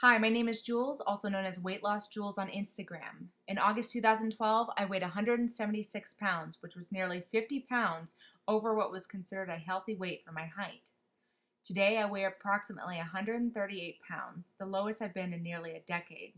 Hi, my name is Jules, also known as WeightLossJules on Instagram. In August 2012, I weighed 176 pounds, which was nearly 50 pounds over what was considered a healthy weight for my height. Today, I weigh approximately 138 pounds, the lowest I've been in nearly a decade.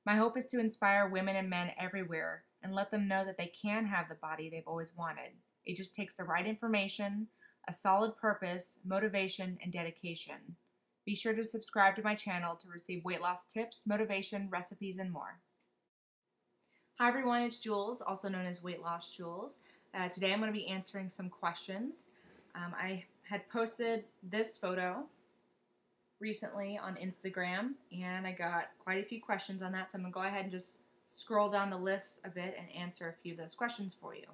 My hope is to inspire women and men everywhere and let them know that they can have the body they've always wanted. It just takes the right information, a solid purpose, motivation, and dedication. Be sure to subscribe to my channel to receive weight loss tips, motivation, recipes, and more. Hi everyone, it's Jules, also known as Weight Loss Jules. Today I'm going to be answering some questions. I had posted this photo recently on Instagram and I got quite a few questions on that, so I'm going to go ahead and just scroll down the list a bit and answer a few of those questions for you.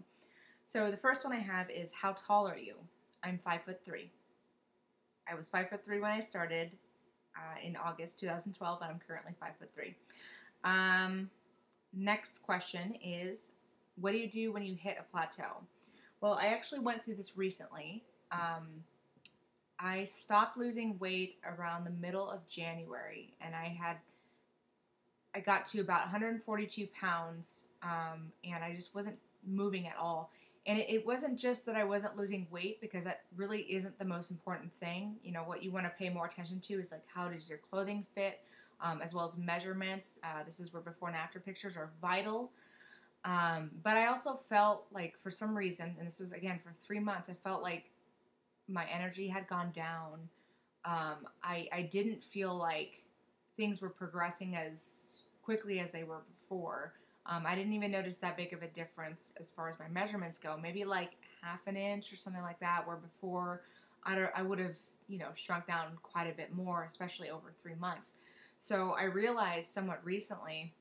So the first one I have is, how tall are you? I'm 5'3". I was 5'3" when I started in August 2012, and I'm currently 5'3". Next question is, what do you do when you hit a plateau? Well, I actually went through this recently. I stopped losing weight around the middle of January, and I got to about 142 pounds, and I just wasn't moving at all. And it wasn't just that I wasn't losing weight, because that really isn't the most important thing. You know, what you want to pay more attention to is like, how does your clothing fit, as well as measurements. This is where before and after pictures are vital. But I also felt like, for some reason, and this was again for 3 months, I felt like my energy had gone down. I didn't feel like things were progressing as quickly as they were before. I didn't even notice that big of a difference as far as my measurements go. Maybe like half an inch or something like that, where before I would have, shrunk down quite a bit more, especially over 3 months. So I realized somewhat recently,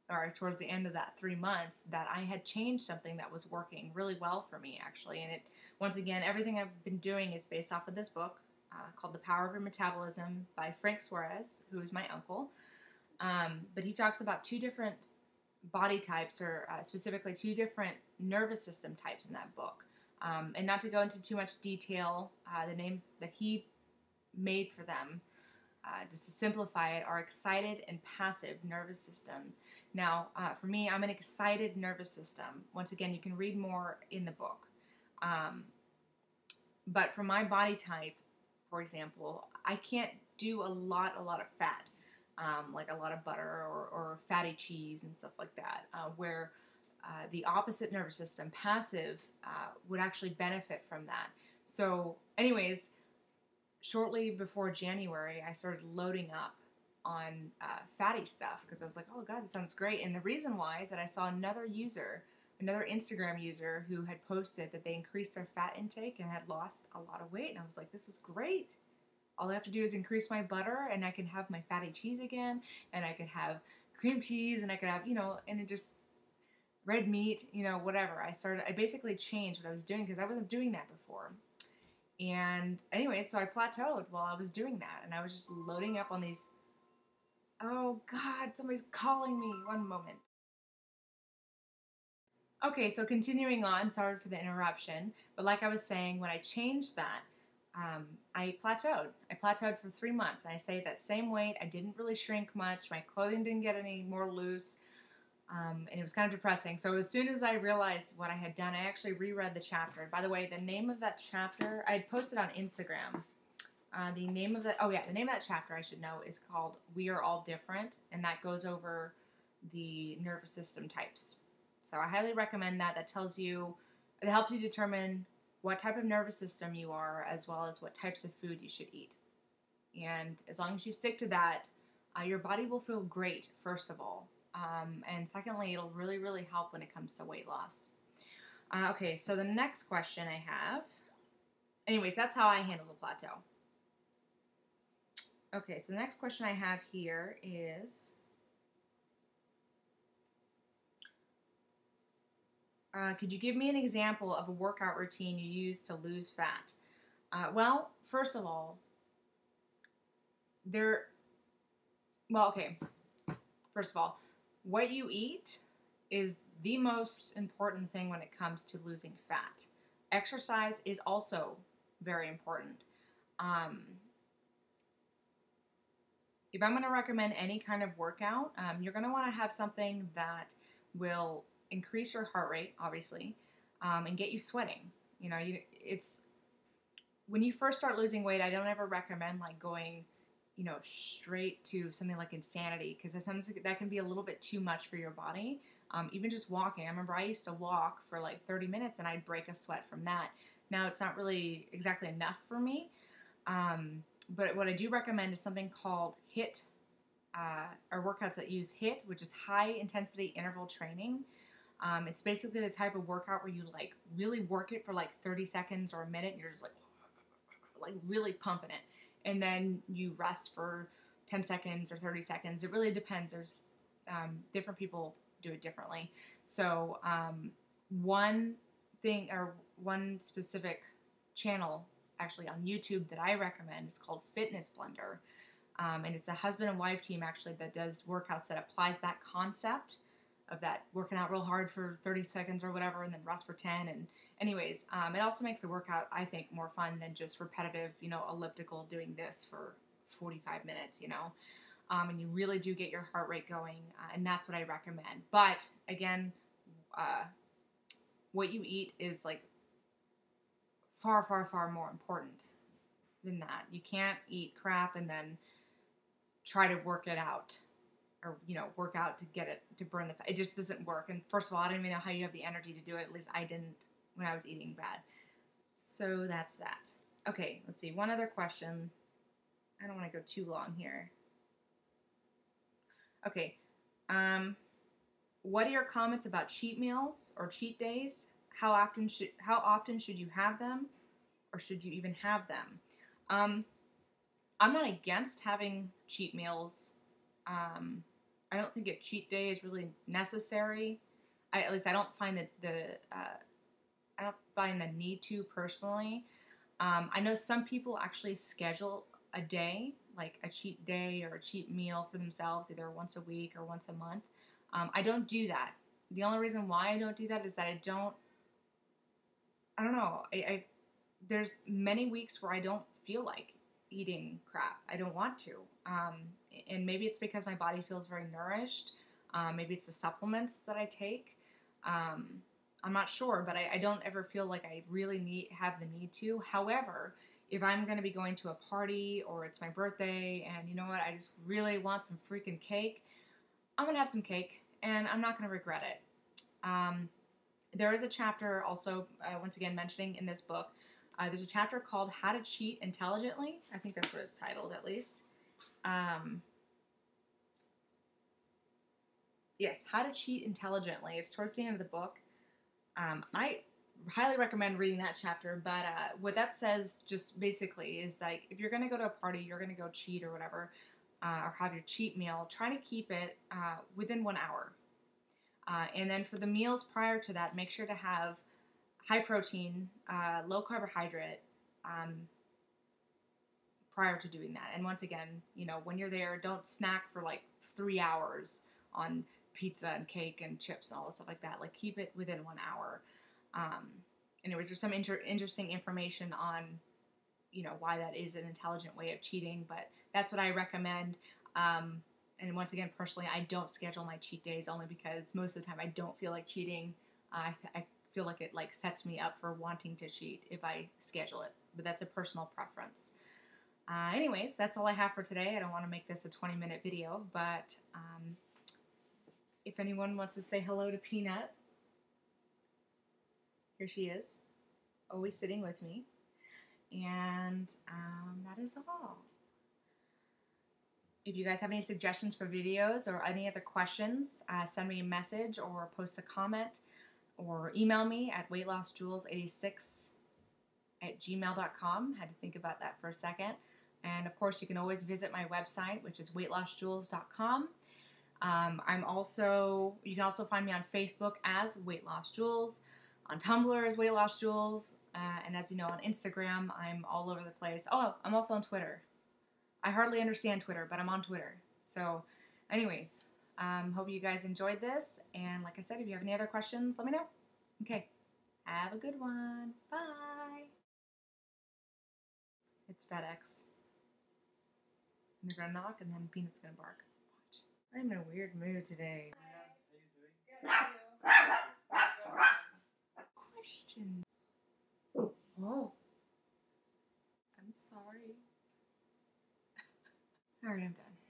or towards the end of that 3 months, that I had changed something that was working really well for me, actually. And once again, everything I've been doing is based off of this book called The Power of Your Metabolism by Frank Suarez, who is my uncle. But he talks about two different body types, or specifically two different nervous system types in that book. And not to go into too much detail, the names that he made for them, just to simplify it, are excited and passive nervous systems. Now, for me, I'm an excited nervous system. Once again, you can read more in the book. But for my body type, for example, I can't do a lot of fat, like a lot of butter or fatty cheese and stuff like that, where the opposite nervous system, passive, would actually benefit from that. So anyways, shortly before January, I started loading up on fatty stuff, because I was like, oh God, that sounds great. And the reason why is that I saw another Instagram user, who had posted that they increased their fat intake and had lost a lot of weight. And I was like, this is great. All I have to do is increase my butter, and I can have my fatty cheese again, and I could have cream cheese, and I could have, and it just, red meat, whatever. I basically changed what I was doing, because I wasn't doing that before. And anyway, so I plateaued while I was doing that, and I was just loading up on these. Oh God, somebody's calling me. One moment. Okay, so continuing on, sorry for the interruption, but like I was saying, when I changed that, I plateaued. I plateaued for 3 months, and I stayed that same weight. I didn't really shrink much. My clothing didn't get any more loose, and it was kind of depressing. So as soon as I realized what I had done, I actually reread the chapter. By the way, the name of that chapter, I had posted on Instagram. The name of that chapter, I should know, is called "We Are All Different," and that goes over the nervous system types. So I highly recommend that. It helps you determine what type of nervous system you are, as well as what types of food you should eat. And as long as you stick to that, your body will feel great, first of all. And secondly, it'll really, really help when it comes to weight loss. Okay, so the next question I have, anyways, that's how I handle the plateau. Okay, so the next question I have here is, could you give me an example of a workout routine you use to lose fat? Well, first of all, first of all, what you eat is the most important thing when it comes to losing fat. Exercise is also very important. if I'm going to recommend any kind of workout, you're going to want to have something that will increase your heart rate, obviously, and get you sweating. You know, it's when you first start losing weight, I don't ever recommend like going, you know, straight to something like insanity, because sometimes that can be a little bit too much for your body. Even just walking. I remember I used to walk for like 30 minutes and I'd break a sweat from that. Now it's not really exactly enough for me. But what I do recommend is something called HIIT, or workouts that use HIIT, which is high intensity interval training. It's basically the type of workout where you like really work it for like 30 seconds or a minute. And you're just like really pumping it. And then you rest for 10 seconds or 30 seconds. It really depends. There's different people do it differently. So one thing, or one specific channel actually on YouTube that I recommend is called Fitness Blender. And it's a husband and wife team actually that does workouts that applies that concept of that working out real hard for 30 seconds or whatever and then rest for 10. And anyways, it also makes the workout, I think, more fun than just repetitive, you know, elliptical doing this for 45 minutes, you know. And you really do get your heart rate going, and that's what I recommend. But again, what you eat is like far, far, far more important than that. You can't eat crap and then try to work it out, or, you know, work out to get it to burn the fat. It just doesn't work. And first of all, I don't even know how you have the energy to do it. At least I didn't when I was eating bad. So that's that. Okay, let's see. One other question. I don't want to go too long here. Okay. What are your comments about cheat meals or cheat days? How often should you have them, or should you even have them? I'm not against having cheat meals. I don't think a cheat day is really necessary. At least I don't find I don't find the need to personally. I know some people actually schedule a day, like a cheat day or a cheat meal for themselves, either once a week or once a month. I don't do that. The only reason why I don't do that is that I don't know. There's many weeks where I don't feel like eating crap. I don't want to. And maybe it's because my body feels very nourished. Maybe it's the supplements that I take. I'm not sure, but I don't ever feel like I really have the need to. However, if I'm going to be going to a party or it's my birthday and you know what, I just really want some freaking cake, I'm going to have some cake and I'm not going to regret it. There is a chapter also, once again, mentioning in this book, there's a chapter called How to Cheat Intelligently. I think that's what it's titled, at least. Yes, How to Cheat Intelligently. It's towards the end of the book. I highly recommend reading that chapter, but what that says just basically is like, if you're going to go to a party, you're going to go cheat or whatever, or have your cheat meal, try to keep it within 1 hour. And then for the meals prior to that, make sure to have high protein, low carbohydrate prior to doing that. And once again, you know, when you're there, don't snack for like 3 hours on pizza and cake and chips and all this stuff like that. Like, keep it within 1 hour. Anyways, there's some interesting information on, you know, why that is an intelligent way of cheating, but that's what I recommend. And once again, personally, I don't schedule my cheat days only because most of the time I don't feel like cheating. I feel like it like sets me up for wanting to cheat if I schedule it, but that's a personal preference. Anyways, that's all I have for today. I don't want to make this a 20-minute video, but if anyone wants to say hello to Peanut, here she is, always sitting with me. And that is all. If you guys have any suggestions for videos or any other questions, send me a message or post a comment or email me at WeightLossJules86@gmail.com. Had to think about that for a second. And of course, you can always visit my website, which is WeightLossJules.com. You can also find me on Facebook as WeightLossJules, on Tumblr as WeightLossJules, and as you know, on Instagram, I'm all over the place. Oh, I'm also on Twitter. I hardly understand Twitter, but I'm on Twitter. So, anyways, hope you guys enjoyed this. And like I said, if you have any other questions, let me know. Okay, have a good one. Bye. It's FedEx. And they're gonna knock, and then Peanut's gonna bark. Watch. I'm in a weird mood today. Question. Oh. I'm sorry. Alright, I'm done.